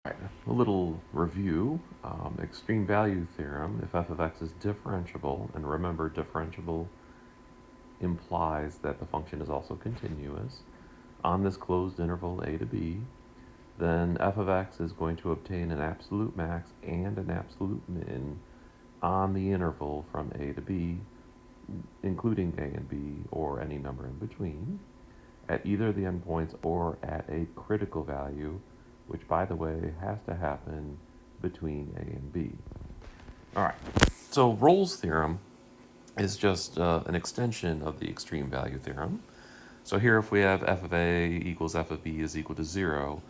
Right, a little review. Extreme value theorem, if f of x is differentiable, and remember differentiable implies that the function is also continuous, on this closed interval a to b, then f of x is going to obtain an absolute max and an absolute min on the interval from a to b, including a and b, or any number in between, at either the endpoints or at a critical value, which, by the way, has to happen between a and b. All right, so Rolle's theorem is just an extension of the extreme value theorem. So here, if we have f of a equals f of b is equal to 0,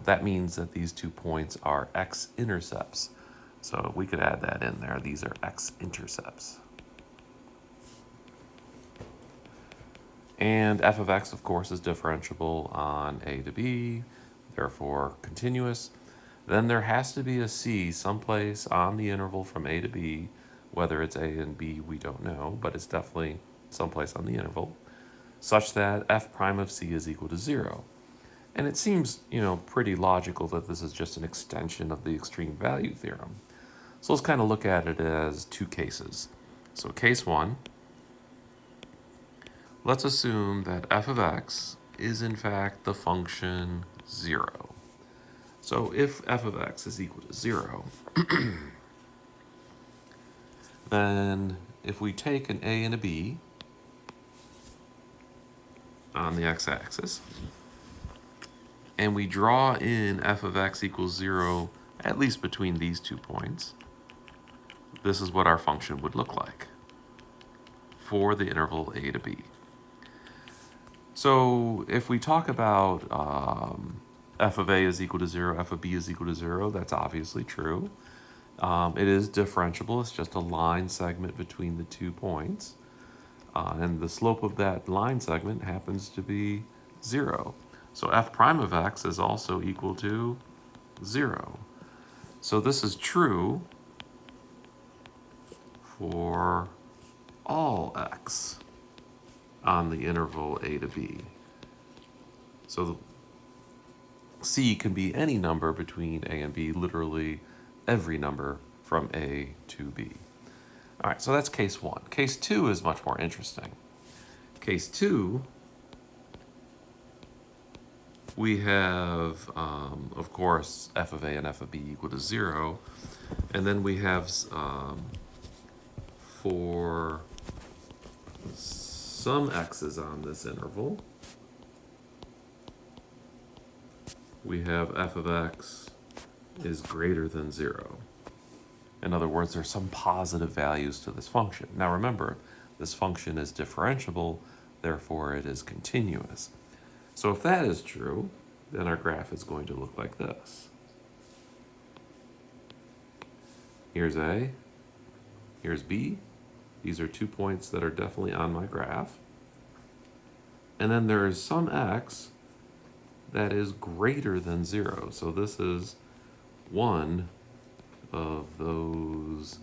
that means that these 2 points are x-intercepts. So we could add that in there. These are x-intercepts. And f of x, of course, is differentiable on a to b, therefore continuous. Then there has to be a c someplace on the interval from a to b, whether it's a and b, we don't know, but it's definitely someplace on the interval, such that f prime of c is equal to 0. And it seems, pretty logical that this is just an extension of the extreme value theorem. So let's kind of look at it as 2 cases. So case 1, let's assume that f of x is in fact the function 0. So if f of x is equal to 0, then if we take an a and a b on the x-axis, and we draw in f of x equals 0, at least between these 2 points, this is what our function would look like for the interval a to b. So if we talk about f of a is equal to 0, f of b is equal to 0, that's obviously true. It is differentiable. It's just a line segment between the 2 points. And the slope of that line segment happens to be 0. So f prime of x is also equal to 0. So this is true for all x on the interval a to b. So c can be any number between a and b, literally every number from a to b. All right, so that's case 1. Case 2 is much more interesting. Case 2, we have, of course, f of a and f of b equal to 0. And then we have, for some x's on this interval, we have f of x is greater than 0. In other words, there's some positive values to this function. Now remember, this function is differentiable, therefore it is continuous. So if that is true, then our graph is going to look like this. Here's A, here's B. These are 2 points that are definitely on my graph. And then there is some x that is greater than 0. So this is one of those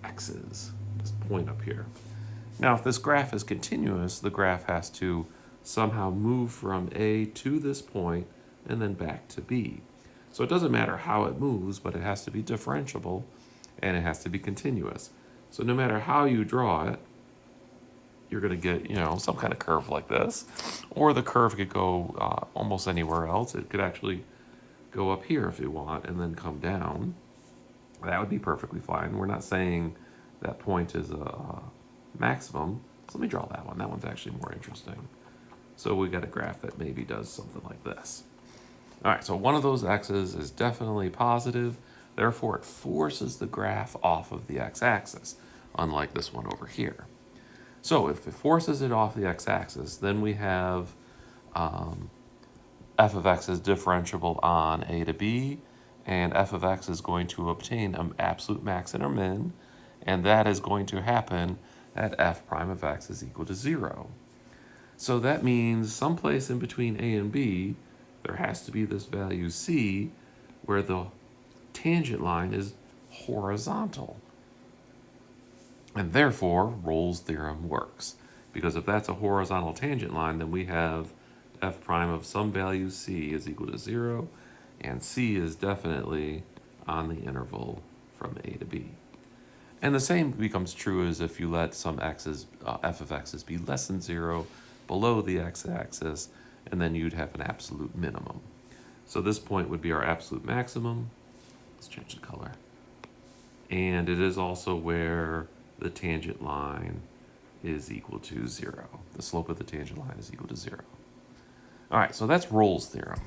x's, this point up here. Now, if this graph is continuous, the graph has to somehow move from A to this point and then back to B. So it doesn't matter how it moves, but it has to be differentiable and it has to be continuous. So no matter how you draw it, you're going to get, some kind of curve like this. Or the curve could go almost anywhere else. It could actually go up here if you want and then come down. That would be perfectly fine. We're not saying that point is a maximum. So let me draw that one. That one's actually more interesting. So we got a graph that maybe does something like this. All right, so one of those x's is definitely positive. Therefore, it forces the graph off of the x-axis, unlike this one over here. So if it forces it off the x-axis, then we have f of x is differentiable on a to b, and f of x is going to obtain an absolute max and a min, and that is going to happen at f prime of x is equal to 0. So that means someplace in between a and b, there has to be this value c, where the tangent line is horizontal. And therefore, Rolle's theorem works. Because if that's a horizontal tangent line, then we have f prime of some value c is equal to 0, And C is definitely on the interval from A to B. And the same becomes true as if you let some x's, f of x's be less than 0 below the x-axis, and then you'd have an absolute minimum. So this point would be our absolute maximum. Let's change the color. And it is also where the tangent line is equal to 0. The slope of the tangent line is equal to 0. All right, so that's Rolle's theorem.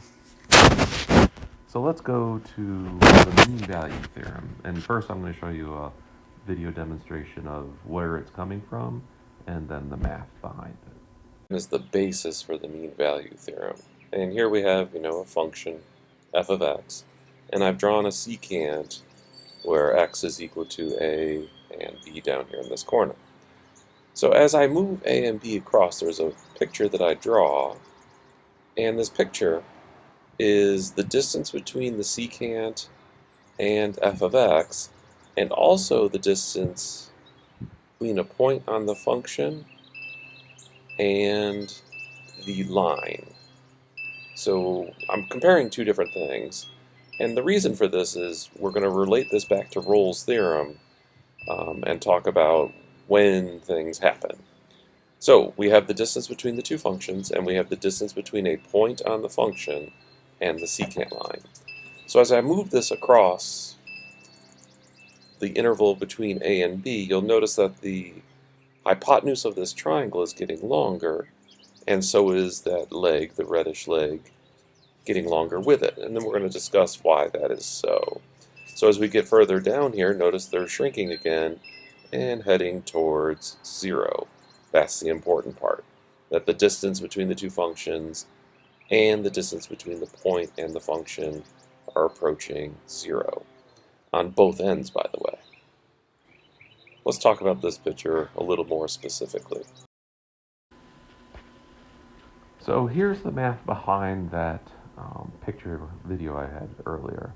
So let's go to the mean value theorem. And first I'm going to show you a video demonstration of where it's coming from and then the math behind it. Is the basis for the mean value theorem. And here we have, a function, f of x, and I've drawn a secant where x is equal to a and b down here in this corner. So as I move a and b across, there's a picture that I draw, and this picture is the distance between the secant and f of x, and also the distance between a point on the function and the line. So I'm comparing two different things, and the reason for this is we're going to relate this back to Rolle's theorem and talk about when things happen. So we have the distance between the two functions, and we have the distance between a point on the function and the secant line. So as I move this across the interval between a and b, you'll notice that the hypotenuse of this triangle is getting longer, and so is that leg, the reddish leg, getting longer with it. And then we're going to discuss why that is so. So as we get further down here, notice they're shrinking again and heading towards 0. That's the important part, that the distance between the two functions and the distance between the point and the function are approaching 0. On both ends, by the way. Let's talk about this picture a little more specifically. So here's the math behind that picture video I had earlier.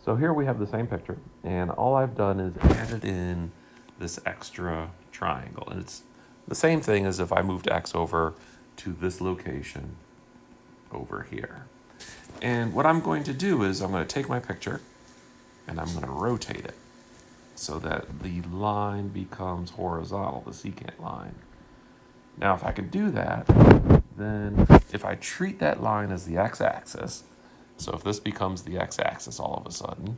So here we have the same picture, and all I've done is added in this extra triangle. And it's the same thing as if I moved x over to this location over here. And what I'm going to do is I'm going to take my picture and I'm going to rotate it so that the line becomes horizontal, the secant line. Now if I can do that, then if I treat that line as the x-axis, so if this becomes the x-axis all of a sudden,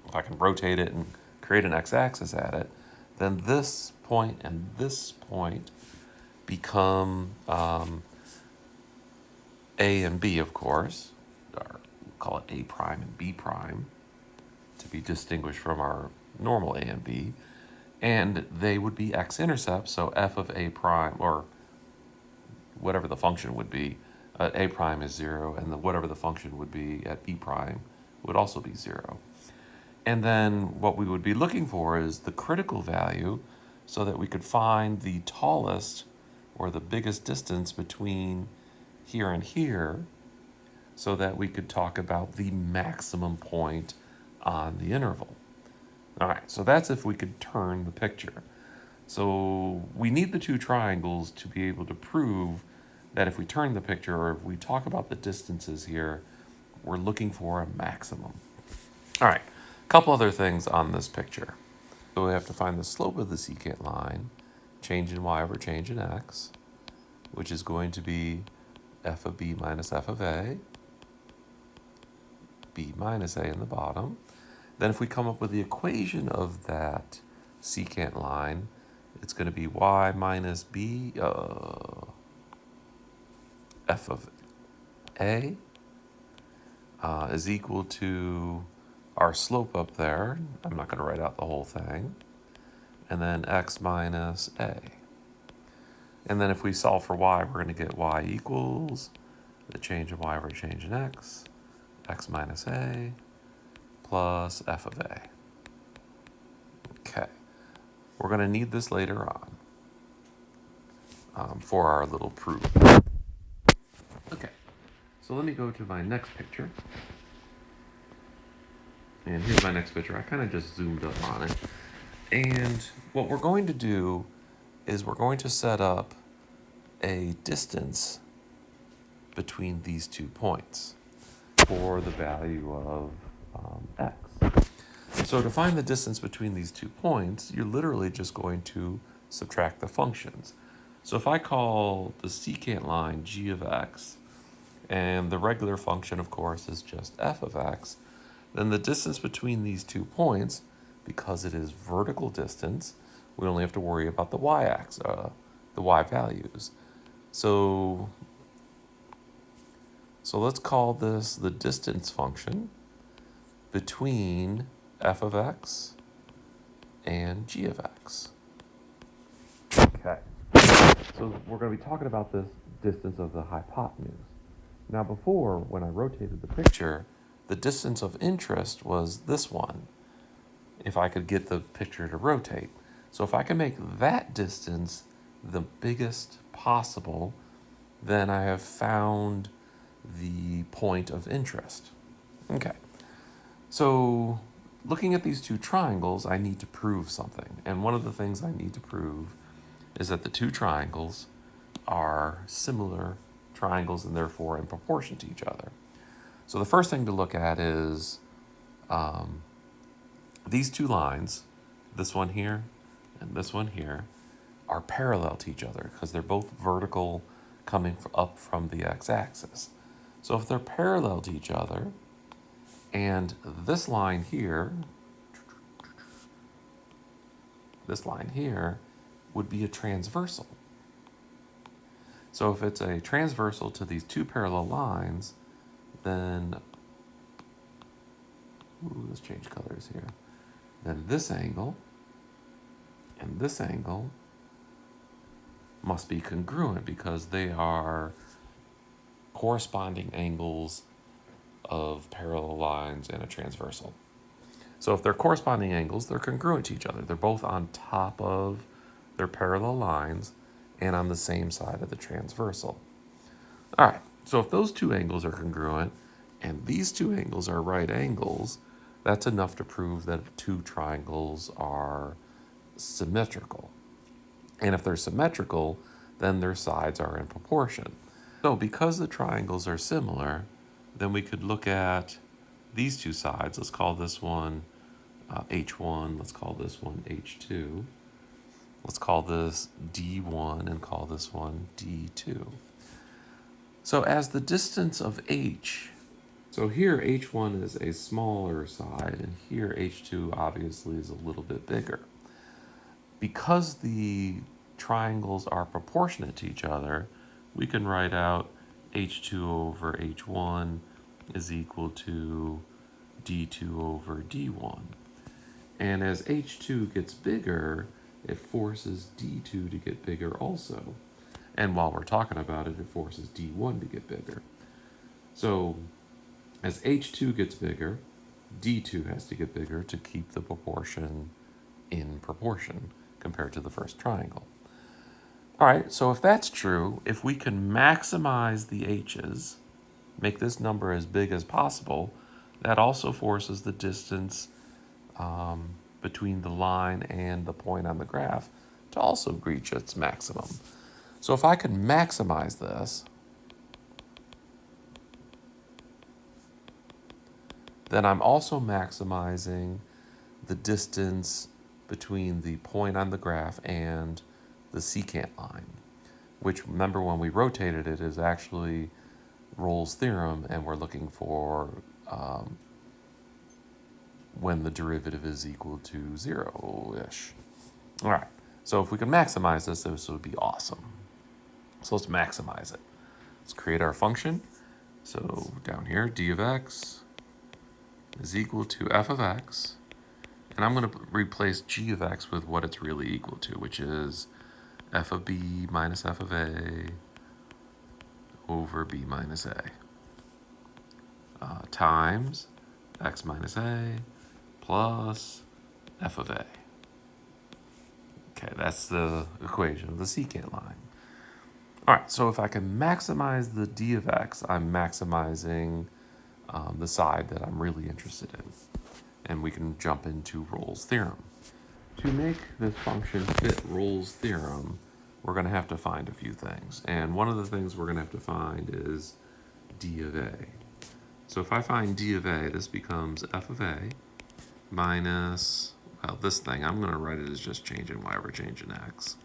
if I can rotate it and create an x-axis at it, then this point and this point become A and B, of course, or we'll call it A prime and B prime, to be distinguished from our normal A and B, and they would be x-intercepts, so f of A prime, or whatever the function would be, at A prime is 0, and whatever the function would be at B prime would also be 0. And then what we would be looking for is the critical value so that we could find the tallest or the biggest distance between here and here so that we could talk about the maximum point on the interval. All right, so that's if we could turn the picture. So we need the two triangles to be able to prove that if we turn the picture or if we talk about the distances here, we're looking for a maximum. All right, a couple other things on this picture. So we have to find the slope of the secant line, change in y over change in x, which is going to be f of b minus f of a, b minus a in the bottom. Then if we come up with the equation of that secant line, it's going to be y minus b, f of a is equal to our slope up there. I'm not going to write out the whole thing. And then x minus a. And then if we solve for y, we're going to get y equals the change in y over change in x minus a, plus f of a. Okay. We're going to need this later on for our little proof. Okay. So let me go to my next picture. And here's my next picture. I kind of just zoomed up on it. And what we're going to do is we're going to set up a distance between these 2 points. for the value of x. So to find the distance between these 2 points, you're literally just going to subtract the functions. So if I call the secant line g of x, and the regular function, of course, is just f of x, then the distance between these 2 points, because it is vertical distance, we only have to worry about the y-axis, the y values. So let's call this the distance function between f of x and g of x. Okay, so we're going to be talking about this distance of the hypotenuse. Now before, when I rotated the picture, the distance of interest was this one, if I could get the picture to rotate. So if I can make that distance the biggest possible, then I have found the point of interest. Okay, so looking at these 2 triangles, I need to prove something. And one of the things I need to prove is that the 2 triangles are similar triangles and therefore in proportion to each other. So the first thing to look at is these 2 lines, this one here and this one here, are parallel to each other because they're both vertical coming up from the x-axis. So if they're parallel to each other, and this line here would be a transversal. So if it's a transversal to these 2 parallel lines, then, let's change colors here. Then this angle and this angle must be congruent because they are corresponding angles of parallel lines and a transversal. So if they're corresponding angles, they're congruent to each other. They're both on top of their parallel lines and on the same side of the transversal. All right, so if those 2 angles are congruent and these 2 angles are right angles, that's enough to prove that 2 triangles are symmetrical. And if they're symmetrical, then their sides are in proportion. So because the triangles are similar, then we could look at these 2 sides. Let's call this one H1, let's call this one H2. Let's call this D1 and call this one D2. So as the distance of H, so here H1 is a smaller side and here H2 obviously is a little bit bigger. Because the triangles are proportionate to each other, we can write out H2 over H1 is equal to D2 over D1. And as H2 gets bigger, it forces D2 to get bigger also. And while we're talking about it, it forces D1 to get bigger. So as H2 gets bigger, D2 has to get bigger to keep the proportion in proportion compared to the first triangle. All right, so if that's true, if we can maximize the H's, make this number as big as possible, that also forces the distance between the line and the point on the graph to also reach its maximum. So if I can maximize this, then I'm also maximizing the distance between the point on the graph and the secant line, which, remember, when we rotated it, is actually Rolle's theorem, and we're looking for when the derivative is equal to 0-ish. All right, so if we can maximize this, this would be awesome. So let's maximize it. Let's create our function. So down here, d of x is equal to f of x. And I'm going to replace g of x with what it's really equal to, which is f of b minus f of a over b minus a times x minus a plus f of a. Okay, that's the equation of the secant line. All right, so if I can maximize the d of x, I'm maximizing the side that I'm really interested in. And we can jump into Rolle's theorem. To make this function fit Rolle's theorem, we're going to have to find a few things. And one of the things we're going to have to find is d of a. So if I find d of a, this becomes f of a minus, well, this thing, I'm going to write it as just changing y over changing x.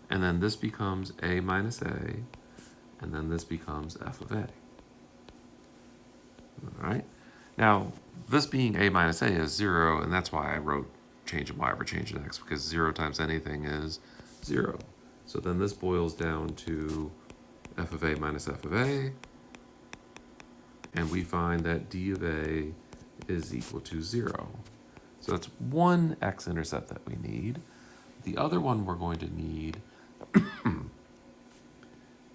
And then this becomes a minus a, and then this becomes f of a. All right? Now, this being a minus a is 0, and that's why I wrote changing y over changing x, because 0 times anything is 0. So then this boils down to f of a minus f of a, and we find that d of a is equal to 0. So that's one x-intercept that we need. The other one we're going to need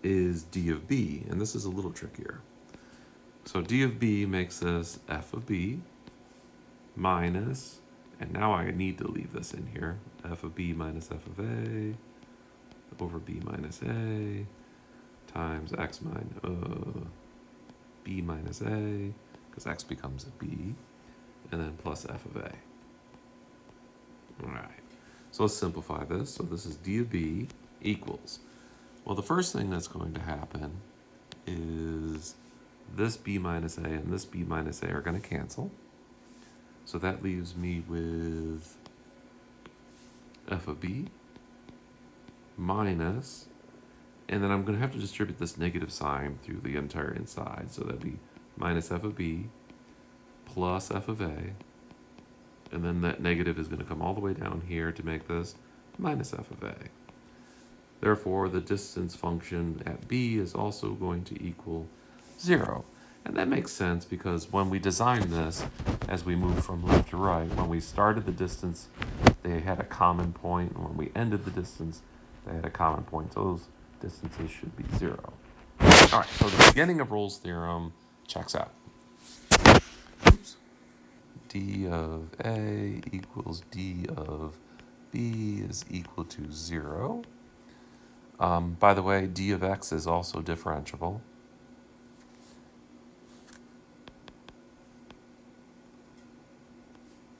is d of b, and this is a little trickier. So d of b makes this f of b minus, and now I need to leave this in here, f of b minus f of a over b minus a times x minus b minus a, because x becomes a b, and then plus f of a. All right, so let's simplify this. So this is d of b equals, well, the first thing that's going to happen is this b minus a and this b minus a are going to cancel. So that leaves me with f of b minus, and then I'm going to have to distribute this negative sign through the entire inside. So that'd be minus f of b plus f of a, and then that negative is going to come all the way down here to make this minus f of a. Therefore, the distance function at b is also going to equal 0. And that makes sense because when we designed this, as we move from left to right, when we started the distance, they had a common point, and when we ended the distance, they had a common point. So those distances should be 0. All right, so the beginning of Rolle's theorem checks out. Oops. D of A equals D of B is equal to 0. By the way, d of x is also differentiable.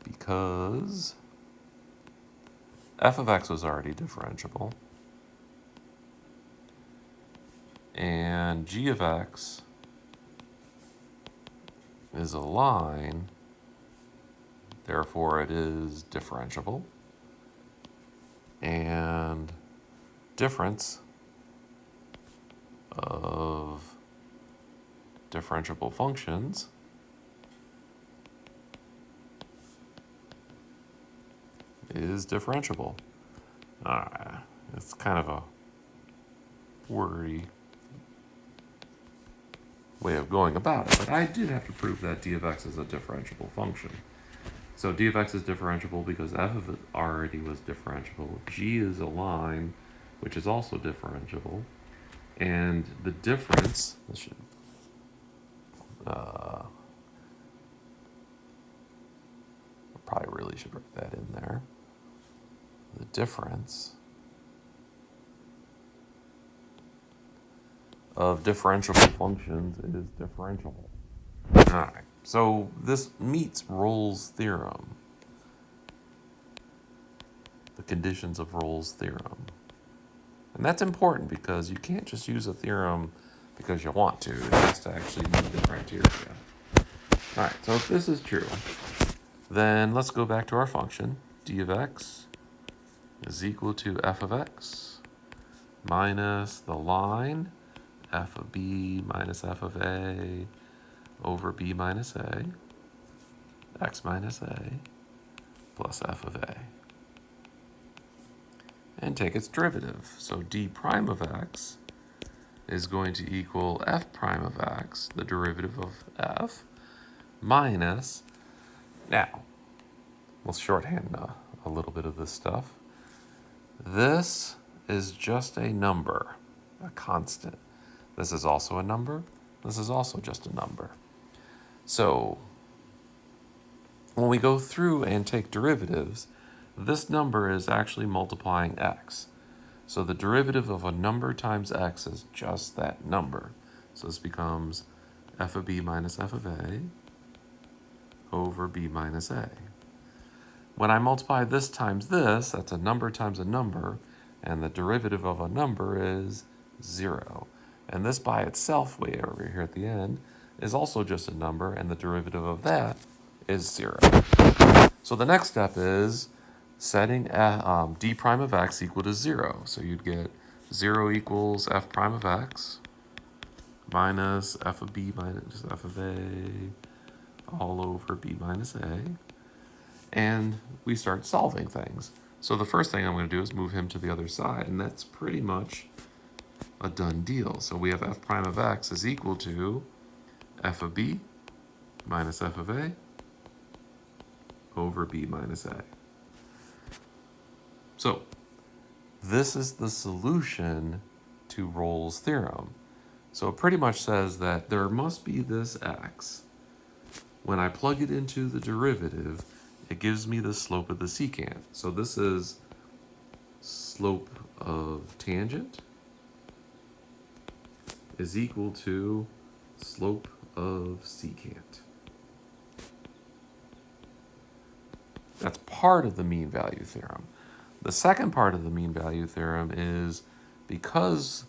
Because f of x was already differentiable. And g of x is a line, therefore it is differentiable. And difference of differentiable functions is differentiable. It's kind of a wordy way of going about it, but I did have to prove that d of x is a differentiable function. So d of x is differentiable because f of it already was differentiable. G is a line, which is also differentiable. And the difference, this should, probably really should write that in there. The difference of differentiable functions is differentiable. All right, so this meets Rolle's theorem, the conditions of Rolle's theorem. And that's important because you can't just use a theorem because you want to. It has to actually meet the criteria. All right, so if this is true, then let's go back to our function. D of x is equal to f of x minus the line f of b minus f of a over b minus a, x minus a, plus f of a. And take its derivative. So d prime of x is going to equal f prime of x, the derivative of f, minus, now, we'll shorthand a little bit of this stuff. This is just a number, a constant. This is also a number. This is also just a number. So when we go through and take derivatives, this number is actually multiplying x. So the derivative of a number times x is just that number. So this becomes f of b minus f of a over b minus a. When I multiply this times this, that's a number times a number, and the derivative of a number is 0. And this by itself, way over here at the end, is also just a number, and the derivative of that is 0. So the next step is setting d prime of x equal to 0. So you'd get 0 equals f prime of x minus f of b minus f of a all over b minus a. And we start solving things. So the first thing I'm going to do is move him to the other side, and that's pretty much a done deal. So we have f prime of x is equal to f of b minus f of a over b minus a. So this is the solution to Rolle's theorem. So it pretty much says that there must be this x. When I plug it into the derivative, it gives me the slope of the secant. So this is slope of tangent is equal to slope of secant. That's part of the mean value theorem. The second part of the mean value theorem is because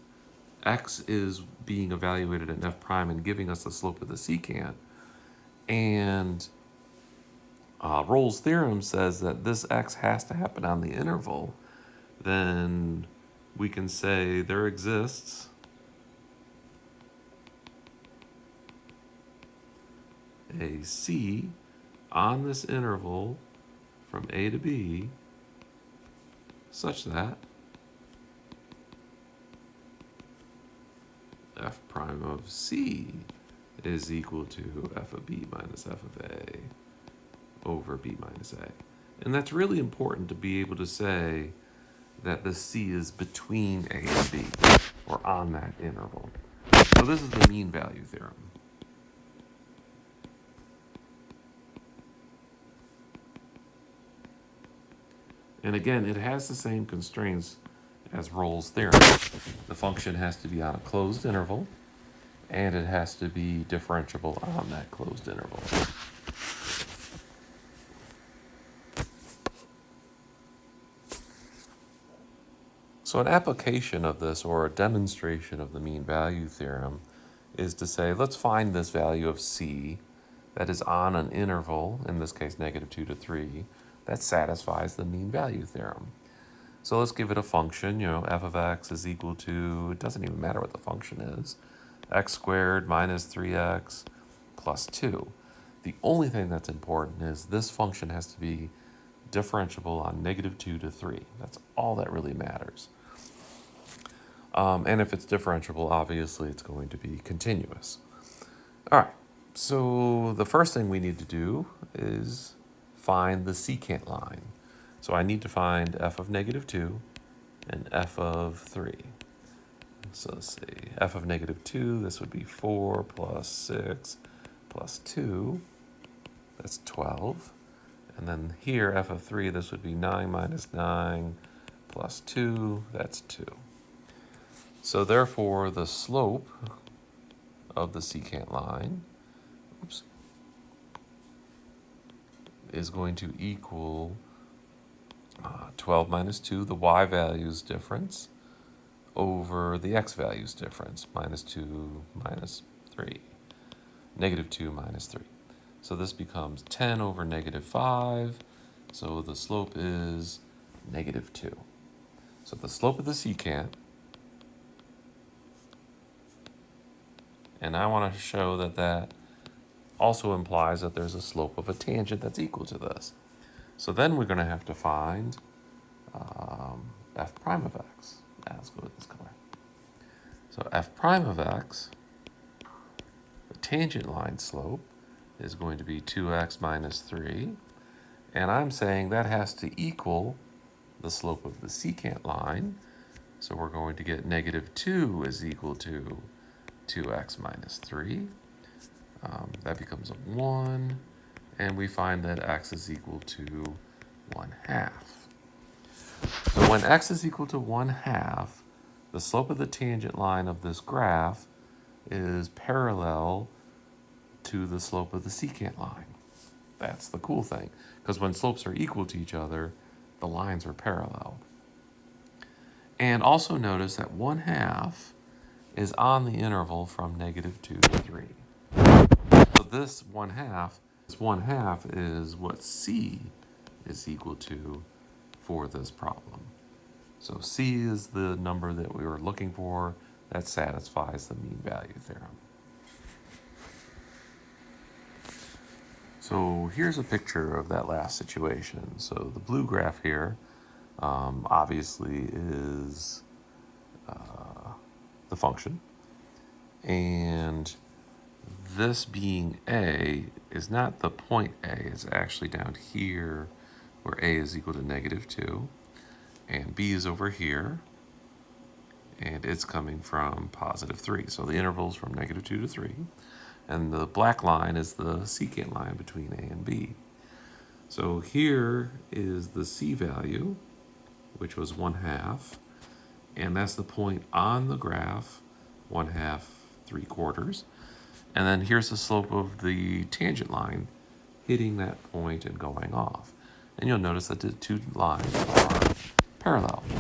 x is being evaluated at f prime and giving us the slope of the secant, and Rolle's theorem says that this x has to happen on the interval, then we can say there exists a c on this interval from a to b such that f prime of c is equal to f of b minus f of a over b minus a. And that's really important to be able to say that the c is between a and b, or on that interval. So this is the mean value theorem. And again, it has the same constraints as Rolle's theorem. The function has to be on a closed interval, and it has to be differentiable on that closed interval. So an application of this, or a demonstration of the mean value theorem, is to say, let's find this value of c that is on an interval, in this case -2 to 3, that satisfies the mean value theorem. So let's give it a function, f of x is equal to, it doesn't even matter what the function is, x squared minus 3x plus 2. The only thing that's important is this function has to be differentiable on -2 to 3. That's all that really matters. And if it's differentiable, obviously it's going to be continuous. All right, so the first thing we need to do is find the secant line. So I need to find f of -2 and f of 3. So let's see, f of -2, this would be 4 plus 6 plus 2, that's 12. And then here, f of 3, this would be 9 minus 9 plus 2, that's 2. So therefore, the slope of the secant line, is going to equal 12 minus 2, the y values difference, over the x values difference, -2 minus 3, -2 minus 3. So this becomes 10 over -5, so the slope is -2. So the slope of the secant, and I want to show that that also implies that there's a slope of a tangent that's equal to this. So then we're going to have to find f prime of x. Let's go with this color. So f prime of x, the tangent line slope, is going to be 2x minus 3. And I'm saying that has to equal the slope of the secant line. So we're going to get -2 is equal to 2x minus 3. That becomes a 1. And we find that x is equal to 1/2. So when x is equal to 1/2, the slope of the tangent line of this graph is parallel to the slope of the secant line. That's the cool thing, because when slopes are equal to each other, the lines are parallel. And also notice that 1/2 is on the interval from -2 to 3. this 1/2 is what C is equal to for this problem. So C is the number that we were looking for that satisfies the mean value theorem. So here's a picture of that last situation. So the blue graph here obviously is the function. And this being A is not the point A, it's actually down here where A is equal to -2. And B is over here, and it's coming from +3. So the interval's from -2 to 3. And the black line is the secant line between A and B. So here is the C value, which was 1/2. And that's the point on the graph, 1/2, 3/4. And then here's the slope of the tangent line hitting that point and going off. And you'll notice that the two lines are parallel.